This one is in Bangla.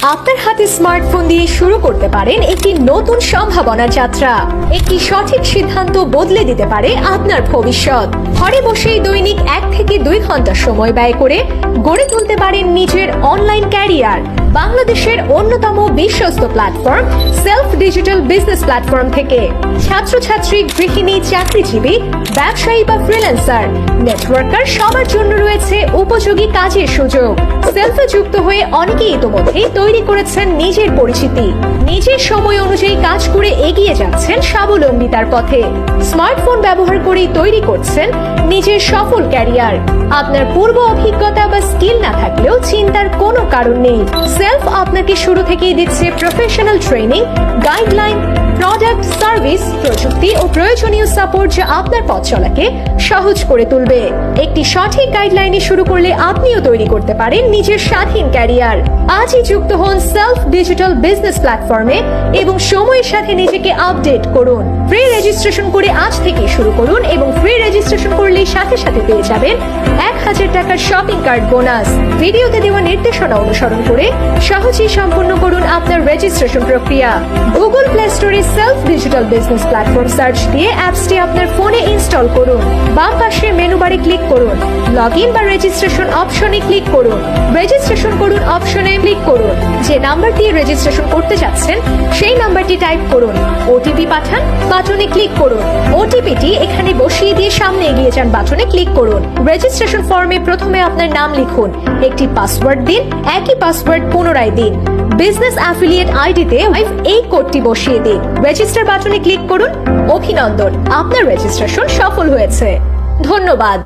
আপনার হাতে স্মার্টফোন দিয়ে শুরু করতে পারেন একটি নতুন সম্ভাবনার যাত্রা। একটি সঠিক সিদ্ধান্ত বদলে দিতে পারে আপনার ভবিষ্যৎ। ঘরে বসেই দৈনিক 1 থেকে 2 ঘন্টা সময় ব্যয় করে গড়ে তুলতে পারেন নিজের অনলাইন ক্যারিয়ার। বাংলাদেশের অন্যতম বিশ্বস্ত platform self digital business platform থেকে ছাত্রছাত্রী, গৃহিণী, চাকরিজীবী, ব্যবসায়ী বা ফ্রিল্যান্সার, নেটওয়ার্কার সবার জন্য রয়েছে উপযোগী কাজের সুযোগ। সেলফে যুক্ত হয়ে অনেকেই ইতোমধ্যেই তৈরি করেছেন নিজের পরিচিতি। নিজের সময় অনুযায়ী কাজ করে এগিয়ে যাচ্ছেন স্বাবলম্বিতার পথে। স্মার্টফোন ব্যবহার করেই তৈরি করছেন নিজের সফল ক্যারিয়ার। আপনার পূর্ব অভিজ্ঞতা বা স্কিল না থাকলেও চিন্তার কোনো কারণ নেই। সেলফ আপনাকে শুরু থেকেই দিচ্ছে professional training, guideline, product, service, প্রযুক্তি ও প্রয়োজনীয় সাপোর্ট যা আপনার পথ চলাকে সহজ করে তুলবে। একটি সঠিক গাইডলাইনে শুরু করলে আপনিও তৈরি করতে পারেন নিজের স্বাধীন ক্যারিয়ার। আজই যুক্ত হন সেলফ ডিজিটাল বিজনেস প্ল্যাটফর্মে এবং সময়ের সাথে নিজেকে আপডেট করুন। ফ্রি রেজিস্ট্রেশন করে আজ থেকে শুরু করুন এবং ফ্রি রেজিস্ট্রেশন করলেই সাথে সাথে পেয়ে যাবেন 1000 টাকার শপিং কার্ড বোনাস। ভিডিওতে দেওয়া নির্দেশনা অনুসরণ করে সহজেই সম্পূর্ণ করুন আপনার রেজিস্ট্রেশন প্রক্রিয়া। গুগল প্লে স্টোরে self digital business platform search দিয়ে অ্যাপসটি আপনার ফোনে ইনস্টল করুন। বাম পাশের মেনু বারে ক্লিক করুন, লগ ইন বা রেজিস্ট্রেশন অপশনে ক্লিক করুন। রেজিস্ট্রেশন করুন অপশনে ক্লিক করুন। যে নাম্বার দিয়ে রেজিস্ট্রেশন করতে যাচ্ছেন সেই নাম্বারটি টাইপ করুন। ওটিপি পাঠান বাটনে ক্লিক করুন। ওটিপিটি এখানে বসিয়ে দিয়ে সামনে এগিয়ে যান বাটনে ক্লিক করুন। রেজিস্ট্রেশন ফর্মে প্রথমে আপনার নাম লিখুন, একটি পাসওয়ার্ড দিন, একই পাসওয়ার্ড পুনরায় দিন। বিজনেস অ্যাফিলিয়েট আইডিতে এই কোডটি বসিয়ে দিন। রেজিস্টার বাটনে ক্লিক করুন। অভিনন্দন, আপনার রেজিস্ট্রেশন সফল হয়েছে। ধন্যবাদ।